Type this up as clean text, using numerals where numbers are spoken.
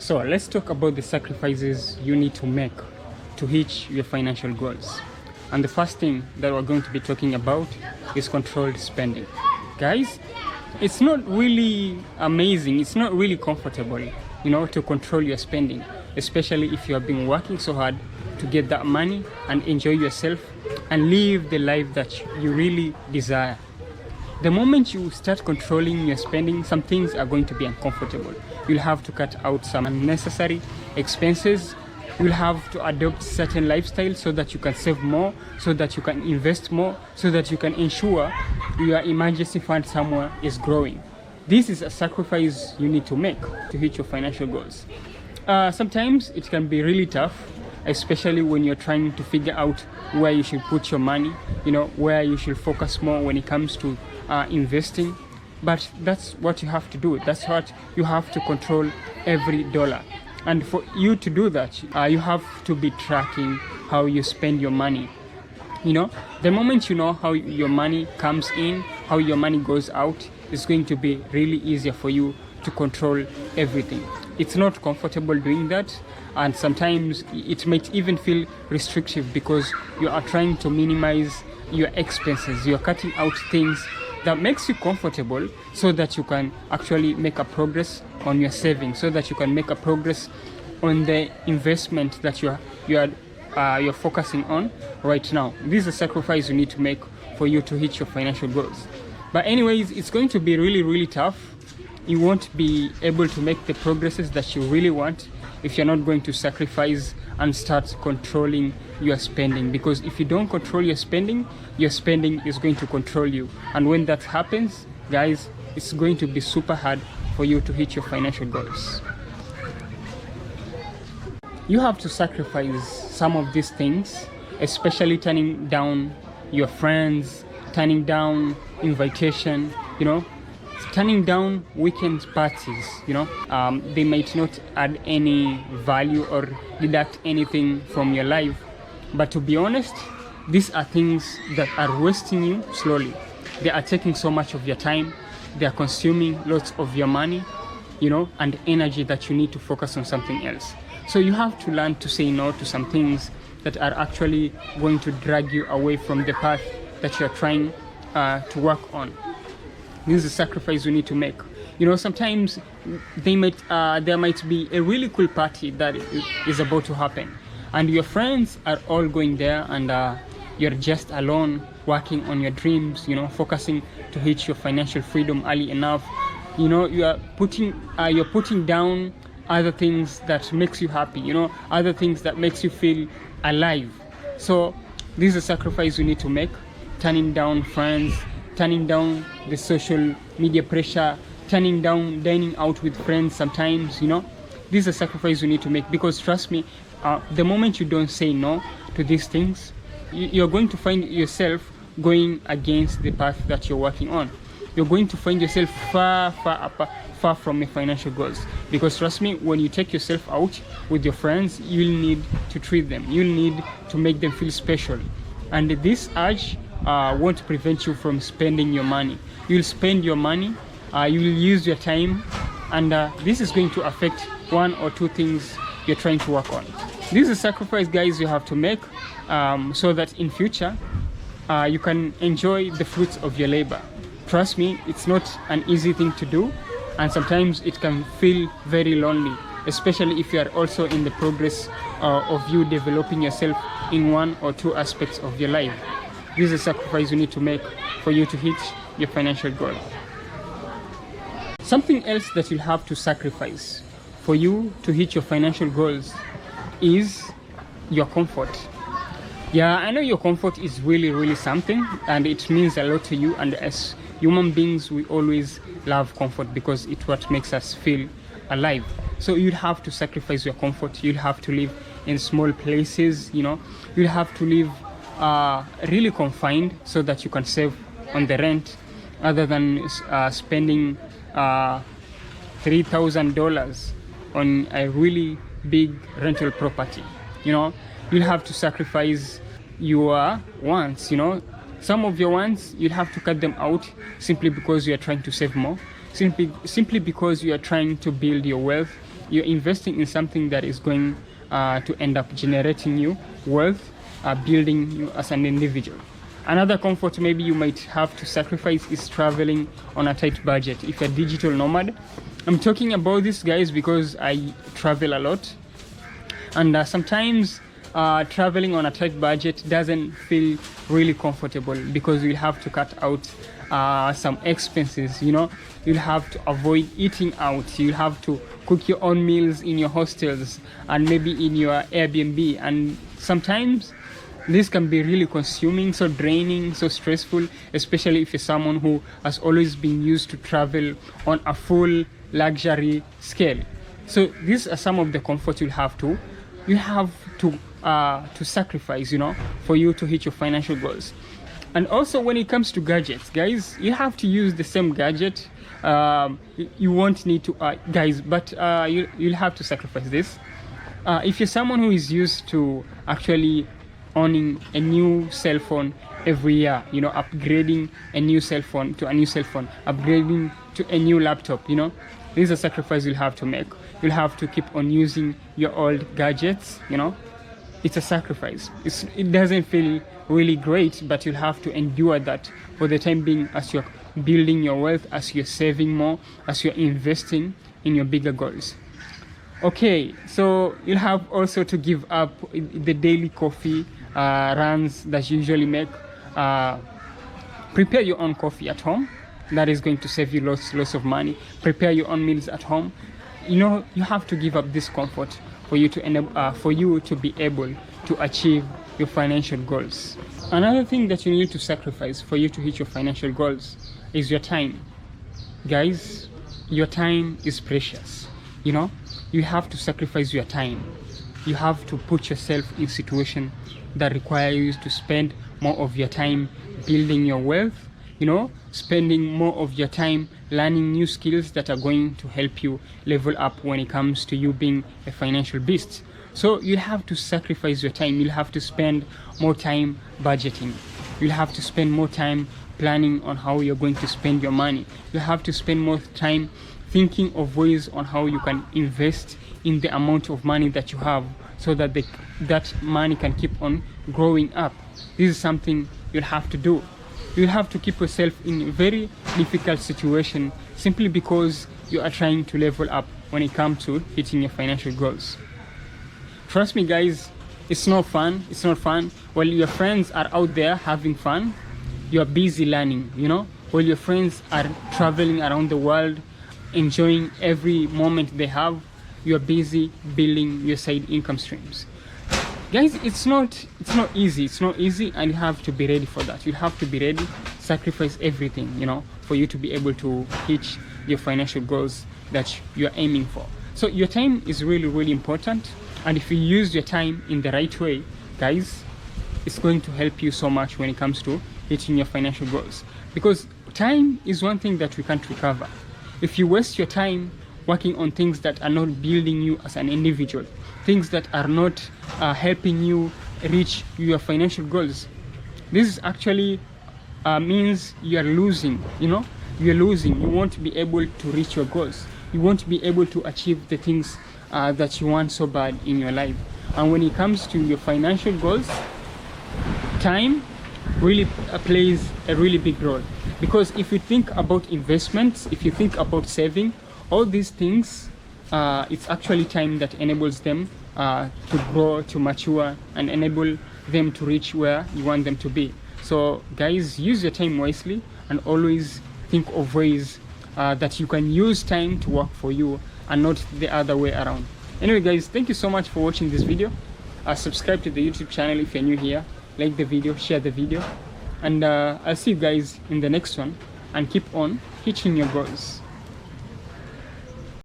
So let's talk about the sacrifices you need to make to reach your financial goals. And the first thing that we're going to be talking about is controlled spending. Guys, it's not really amazing, it's not really comfortable, to control your spending, especially if you have been working so hard to get that money and enjoy yourself and live the life that you really desire. The moment you start controlling your spending, some things are going to be uncomfortable. You'll have to cut out some unnecessary expenses. You'll have to adopt certain lifestyles so that you can save more, so that you can invest more, so that you can ensure your emergency fund somewhere is growing. This is a sacrifice you need to make to hit your financial goals. Sometimes it can be really tough, especially when you're trying to figure out where you should put your money, where you should focus more when it comes to investing. But that's what you have to do. That's what you have to control every dollar. And for you to do that, you have to be tracking how you spend your money. The moment you know how your money comes in, how your money goes out, it's going to be really easier for you to control everything. It's not comfortable doing that, and sometimes it might even feel restrictive because you are trying to minimize your expenses. You're cutting out things that makes you comfortable so that you can actually make a progress on your savings, so that you can make a progress on the investment that you're focusing on right now. This is a sacrifice you need to make for you to hit your financial goals. But anyways, it's going to be really, really tough. You won't be able to make the progresses that you really want if you're not going to sacrifice and start controlling your spending. Because if you don't control your spending is going to control you. And when that happens, guys, it's going to be super hard for you to hit your financial goals. You have to sacrifice some of these things, especially turning down your friends, turning down invitation, turning down weekend parties. They might not add any value or deduct anything from your life, but to be honest, these are things that are wasting you slowly. They are taking so much of your time. They are consuming lots of your money, and energy that you need to focus on something else. So you have to learn to say no to some things that are actually going to drag you away from the path that you're trying to work on. This is a sacrifice you need to make. Sometimes there might be a really cool party that is about to happen, and your friends are all going there, and you're just alone working on your dreams, focusing to hit your financial freedom early enough. You're putting down other things that makes you happy, other things that makes you feel alive. So this is a sacrifice you need to make, turning down friends, turning down the social media pressure, turning down dining out with friends sometimes. This is a sacrifice you need to make, because trust me, the moment you don't say no to these things, you're going to find yourself going against the path that you're working on. You're going to find yourself far from your financial goals, because trust me, when you take yourself out with your friends, you'll need to treat them, you'll need to make them feel special, and this urge won't prevent you from spending your money. You'll spend your money, you'll use your time, and this is going to affect one or two things you're trying to work on. This is a sacrifice, guys, you have to make so that in future you can enjoy the fruits of your labor. Trust me, it's not an easy thing to do, and sometimes it can feel very lonely, especially if you are also in the progress of you developing yourself in one or two aspects of your life. This is a sacrifice you need to make for you to hit your financial goal. Something else that you'll have to sacrifice for you to hit your financial goals is your comfort. Yeah, I know your comfort is really, really something, and it means a lot to you, and as human beings, we always love comfort because it's what makes us feel alive. So you'll have to sacrifice your comfort. You'll have to live in small places, you'll have to live really confined so that you can save on the rent, other than spending $3,000 on a really big rental property. You'll have to sacrifice your wants. Some of your wants, you'll have to cut them out simply because you are trying to save more, simply because you are trying to build your wealth, you're investing in something that is going to end up generating you wealth, building you as an individual. Another comfort maybe you might have to sacrifice is traveling on a tight budget. If you're a digital nomad, I'm talking about this, guys, because I travel a lot, and sometimes traveling on a tight budget doesn't feel really comfortable, because you'll have to cut out some expenses. You'll have to avoid eating out. You'll have to cook your own meals in your hostels and maybe in your Airbnb, and sometimes this can be really consuming, so draining, so stressful, especially if you're someone who has always been used to travel on a full luxury scale. So these are some of the comforts you have to sacrifice, for you to hit your financial goals. And also when it comes to gadgets, guys, you have to use the same gadget. You won't need to, guys, but you'll have to sacrifice this. If you're someone who is used to actually owning a new cell phone every year, upgrading a new cell phone to a new cell phone, upgrading to a new laptop, this is a sacrifice you'll have to make. You'll have to keep on using your old gadgets. It's a sacrifice. It doesn't feel really great, but you'll have to endure that for the time being, as you're building your wealth, as you're saving more, as you're investing in your bigger goals. Okay, so you'll have also to give up the daily coffee runs that you usually make. Prepare your own coffee at home. That is going to save you lots of money. Prepare your own meals at home. You have to give up this comfort for you to be able to achieve your financial goals. Another thing that you need to sacrifice for you to hit your financial goals is your time. Guys, your time is precious. You have to sacrifice your time. You have to put yourself in a situation that requires you to spend more of your time building your wealth, spending more of your time learning new skills that are going to help you level up when it comes to you being a financial beast. So you have to sacrifice your time. You'll have to spend more time budgeting. You'll have to spend more time planning on how you're going to spend your money. You'll have to spend more time thinking of ways on how you can invest in the amount of money that you have, so that that money can keep on growing up. This is something you'll have to do. You'll have to keep yourself in a very difficult situation simply because you are trying to level up when it comes to hitting your financial goals. Trust me, guys, it's not fun. It's not fun. While your friends are out there having fun, you're busy learning, While your friends are traveling around the world, enjoying every moment they have, you're busy building your side income streams. Guys, it's not easy, and you have to be ready for that. You have to be ready, sacrifice everything, for you to be able to hit your financial goals that you're aiming for. So your time is really, really important, and if you use your time in the right way, guys, it's going to help you so much when it comes to hitting your financial goals, because time is one thing that we can't recover. If you waste your time working on things that are not building you as an individual, things that are not helping you reach your financial goals, this is actually means you are losing. You're losing. You won't be able to reach your goals. You won't be able to achieve the things that you want so bad in your life. And when it comes to your financial goals, time really plays a really big role, because if you think about investments, if you think about saving, all these things, it's actually time that enables them to grow, to mature, and enable them to reach where you want them to be. So guys, use your time wisely, and always think of ways that you can use time to work for you and not the other way around. Anyway, guys, thank you so much for watching this video. Subscribe to the YouTube channel if you're new here. Like the video, share the video, and I'll see you guys in the next one, and keep on hitting your goals.